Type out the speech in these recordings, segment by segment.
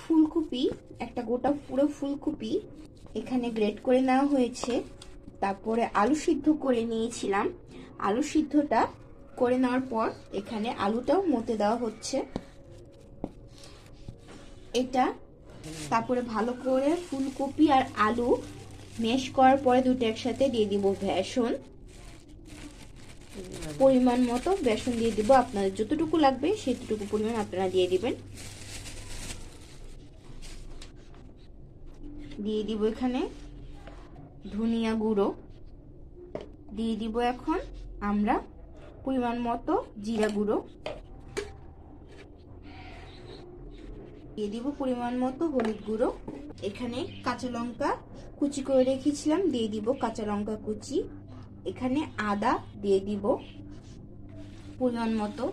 ফুলকপি, একটা গোটা পুরো ফুলকপি এখানে গ্রেট করে নেওয়া হয়েছে। তারপরে আলু সিদ্ধ করে নিয়েছিলাম। আলু সিদ্ধটা করে নেওয়ার পর এখানে আলুটাও মতে দেওয়া হচ্ছে এটা। তারপরে ভালো করে ফুলকপি আর আলু ম্যাশ করার পরে দুটো একসাথে দিয়ে দিব বেসন, পরিমাণ মতো বেসন দিয়ে দিব। আপনাদের যতটুকু লাগবে সেটুকু পরিমাণ আপনারা দিয়ে দিবেন। দিয়ে দিব এখানে ধনিয়া গুঁড়ো, দিয়ে দিব এখন আমরা পরিমাণ মতো জিরা গুঁড়ো, দিয়ে দিব পরিমাণ মতো হলুদ গুঁড়ো। এখানে কাঁচা লঙ্কা কুচি করে রেখেছিলাম, দিয়ে দিব কাঁচা লঙ্কা কুচি। এখানে আদা দিয়ে দিব পরিমাণ মতো।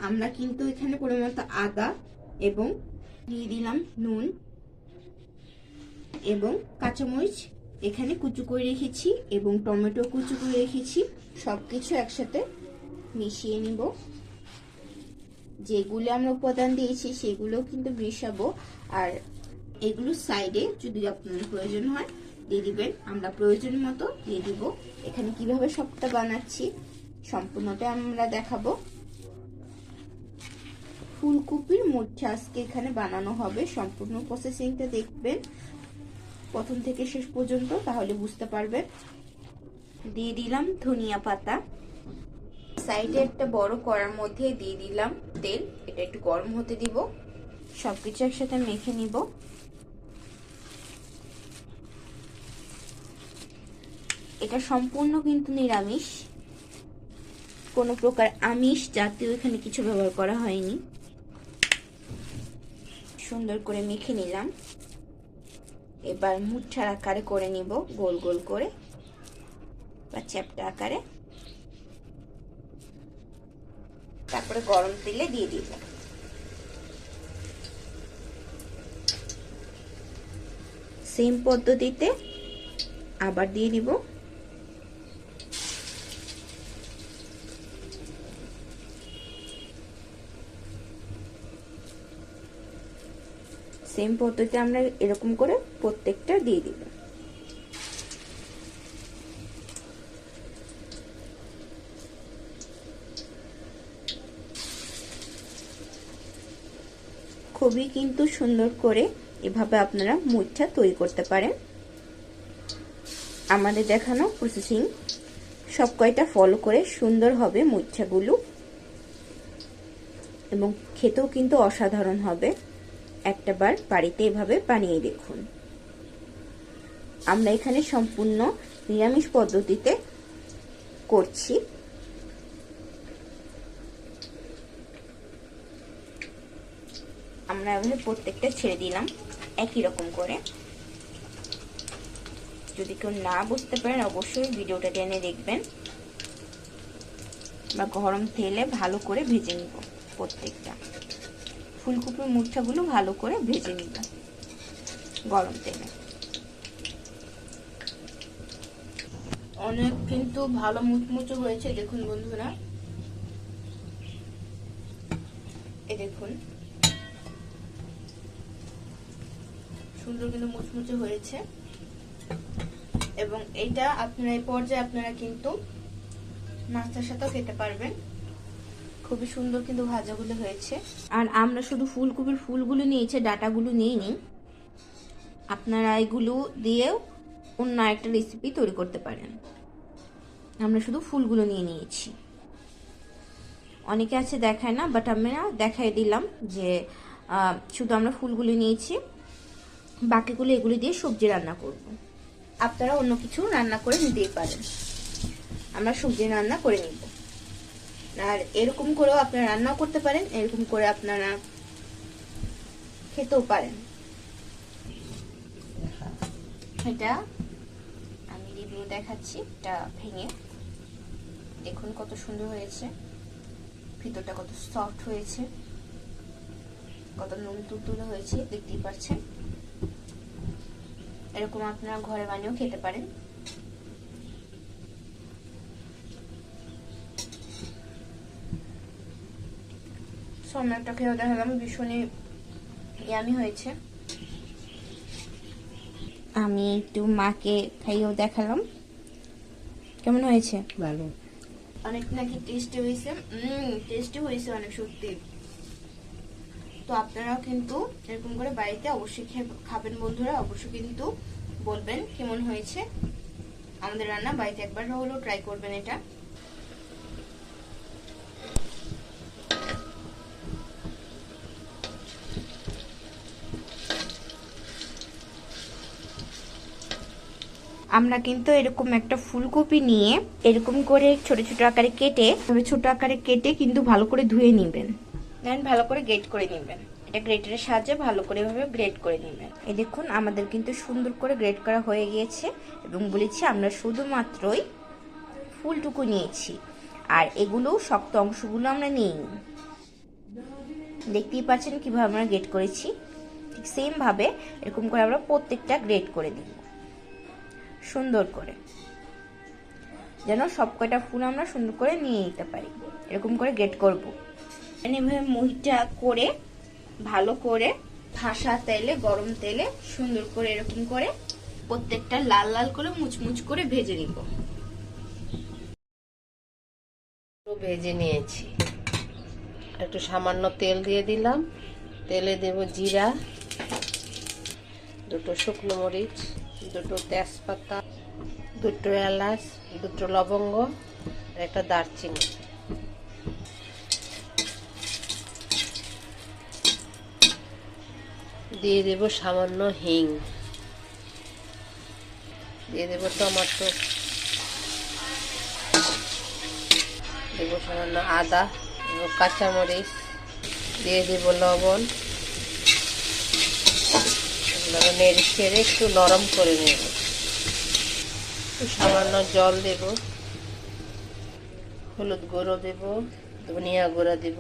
আমরা কিন্তু এখানে পরিমাণ মতো আদা এবং দিয়ে দিলাম নুন এবং কাঁচামরিচ এখানে কুচি করে রেখেছি এবং টমেটো কুচি করে রেখেছি। সবকিছু একসাথে মিশিয়ে নিব। যেগুলো আমরা উপাদান দিয়েছি সেগুলো কিন্তু মিশাবো, আর এগুলো সাইডে যদি আপনার প্রয়োজন হয় দিয়ে দিবেন। আমরা প্রয়োজন মতো দিয়ে দিব। এখানে কিভাবে সবটা বানাচ্ছি সম্পূর্ণটা আমরা দেখাবো। ফুলকপির মুঠা আজকে এখানে বানানো হবে। সম্পূর্ণ প্রসেসিংটা দেখবেন প্রথম থেকে শেষ পর্যন্ত, তাহলে বুঝতে পারবেন। দিয়ে দিলাম ধনিয়া পাতা। সাইডে একটা বড় কড়ার মধ্যে দিয়ে দিলাম তেল। এটা একটু গরম হতে দিব। সবকিছু একসাথে মেখে নিব। এটা সম্পূর্ণ কিন্তু নিরামিষ, কোনো প্রকার আমিষ জাতীয় এখানে কিছু ব্যবহার করা হয়নি। সুন্দর করে মেখে নিলাম। এবার মুঠার আকারে করে নিব, গোল গোল করে বা চ্যাপ্টা আকারে। তারপরে গরম তেলে দিয়ে দিব। সেম পদ্ধতিতে আবার দিয়ে দিব। সেম পদ্ধতিতে আমরা এরকম করে প্রত্যেকটা দিয়ে দিব। খুবই কিন্তু সুন্দর করে এভাবে আপনারা মুঠা তৈরি করতে পারেন। আমাদের দেখানো প্রসেসিং সব কয়টা ফলো করে সুন্দর হবে মুঠাগুলো, এবং খেতেও কিন্তু অসাধারণ হবে। একটাবার বাড়িতে এভাবে বানিয়ে দেখুন। আমরা এখানে সম্পূর্ণ নিরামিষ পদ্ধতিতে করছি। আমরা এভাবে প্রত্যেকটা ছেড়ে দিলাম একই রকম করে। যদি কেউ না বুঝতে পারেন অবশ্যই ভিডিওটা টেনে দেখবেন। বা গরম তেলে ভালো করে ভেজে নিব। প্রত্যেকটা ফুলকপির মুঠাগুলো ভালো করে ভেজে নিব গরম তেলে। অনেক কিন্তু ভালো মুচমুচে হয়েছে, দেখুন বন্ধুরা। এই দেখুন সুন্দর কিন্তু মুচমুচে হয়েছে। এবং এইটা আপনারা এই পর্যায়ে আপনারা কিন্তু নাস্তার সাথেও খেতে পারবেন। খুবই সুন্দর কিন্তু ভাজাগুলো হয়েছে। আর আমরা শুধু ফুলকপির ফুলগুলো নিয়েছি, ডাটাগুলো নিইনি। আপনারা এগুলো দিয়েও অন্য একটা রেসিপি তৈরি করতে পারেন। আমরা শুধু ফুলগুলো নিয়ে নিয়েছি। অনেকে আছে দেখায় না, বাট আমরা দেখাই দিলাম যে শুধু আমরা ফুলগুলো নিয়েছি, বাকিগুলো এগুলি দিয়ে সবজি রান্না করব। আপনারা অন্য কিছু রান্না করে নিতেই পারেন। আমরা সবজি রান্না করে নিব। আর এরকম করেও আপনারা রান্নাও করতে পারেন, এরকম করে আপনারা খেতেও পারেন। এটা আমি রিভিউ দেখাচ্ছি, এটা ভেঙে দেখুন কত সুন্দর হয়েছে। ভিতরটা কত সফট হয়েছে, কত নুন তুলতুলে হয়েছে, দেখতেই পাচ্ছেন। এরকম আপনারা ঘরে বানিয়েও খেতে পারেন। সো আমি একটা খেয়ে দেখালাম, ভীষণই ইয়ামি হয়েছে। আমি একটু মাকে খাইয়েও দেখালাম কেমন হয়েছে। ভালো, অনেক নাকি টেস্টি হয়েছে। টেস্টি হয়েছে অনেক, সত্যি। তো আপনারাও কিন্তু এরকম করে বাড়িতে অবশ্যই খাবেন বন্ধুরা। অবশ্যই কিন্তু বলবেন কেমন হয়েছে আমাদের রান্না। বাড়িতে একবার হলেও ট্রাই করবেন এটা। আমরা কিন্তু এরকম একটা ফুলকপি নিয়ে এরকম করে ছোট ছোট আকারে কেটে, ছোট আকারে কেটে কিন্তু ভালো করে ধুয়ে নেবেন, দেন ভালো করে গ্রেট করে নেবেন। এটা গ্রেটারের সাহায্যে ভালো করে এভাবে গ্রেট করে নেবেন। এই দেখুন আমাদের কিন্তু সুন্দর করে গ্রেট করা হয়ে গিয়েছে। এবং বলেছি আমরা শুধুমাত্রই ফুলটুকু নিয়েছি, আর এগুলো শক্ত অংশগুলো আমরা নিইনি। দেখতেই পাচ্ছেন কিভাবে আমরা গ্রেট করেছি। ঠিক সেম ভাবে এরকম করে আমরা প্রত্যেকটা গ্রেট করে দিব সুন্দর করে, যেন সব কয়টা ফুল আমরা সুন্দর করে নিয়ে নিতে পারি। এরকম করে গ্রেট করব। এভাবে মুহিটা করে ভালো করে ঠাসা তেলে, গরম তেলে সুন্দর করে এরকম করে প্রত্যেকটা লাল লাল করে মুচমুচ করে ভেজে নিব। ভেজে নিয়েছি। একটু সামান্য তেল দিয়ে দিলাম। তেলে দেব জিরা, দুটো শুকনো মরিচ, দুটো তেজপাতা, দুটো এলাচ, দুটো লবঙ্গ, একটা দারচিনি। দিয়ে দেব সামান্য হিং, দিয়ে দেব টমেটো, দেব সামান্য আদা এবং কাঁচামরিচ, দিয়ে দেব লবণ। এগুলো নেড়ে ছেড়ে একটু নরম করে নেব। একটু সামান্য জল দেব, হলুদ গুঁড়ো দেব, ধনিয়া গুঁড়া দেব,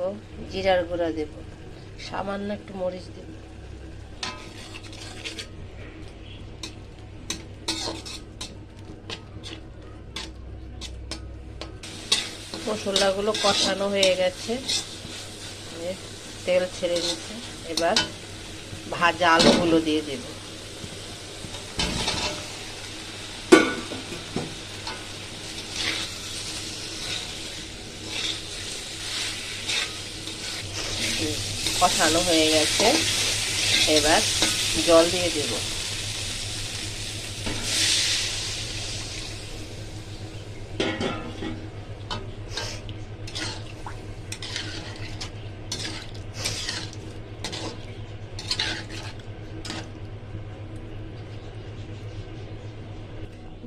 জিরার গুঁড়া দেব, সামান্য একটু মরিচ দেব। মশলাগুলো কষানো হয়ে গেছে, তেল ছেড়ে নিচ্ছে। এবার ভাজা আলুগুলো দিয়ে দেব। কষানো হয়ে গেছে, এবার জল দিয়ে দেব।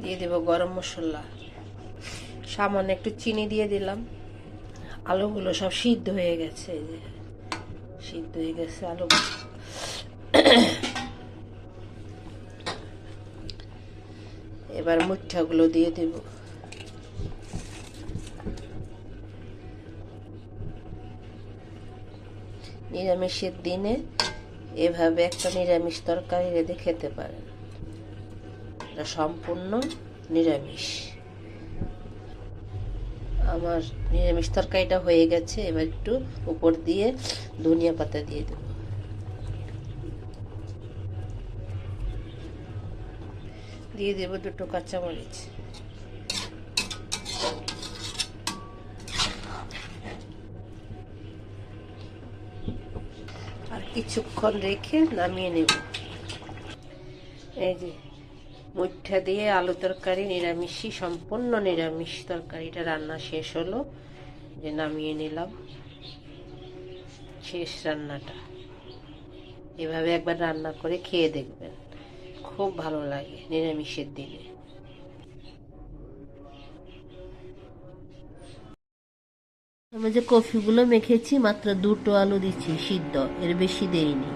দিয়ে দেব গরম মশলা, সামান্য একটু চিনি দিয়ে দিলাম। আলুগুলো সব সিদ্ধ হয়ে গেছে, সিদ্ধ হয়ে গেছে আলু। এবার মুঠাগুলো দিয়ে দেব। নিরামিষের দিনে এভাবে একটা নিরামিষ তরকারি রেঁধে খেতে পারেন। এটা সম্পূর্ণ নিরামিষ। আমার নিরামিষ তরকারিটা হয়ে গেছে। এবার একটু উপর দিয়ে ধনিয়া পাতা দিয়ে দেব। দিয়ে দেব দুটো কাঁচামরিচ। আর কিছুক্ষণ রেখে নামিয়ে নেব। এই যে মুঠা দিয়ে আলু তরকারি, নিরামিষই, সম্পূর্ণ নিরামিষ তরকারিটা রান্না শেষ হলো। যে নামিয়ে নিলাম, শেষ রান্নাটা। এভাবে একবার রান্না করে খেয়ে দেখবেন, খুব ভালো লাগে নিরামিষের দিনে। আমি যে কফিগুলো মেখেছি মাত্র দুটো আলু দিচ্ছি সিদ্ধ, এর বেশি দেইনি।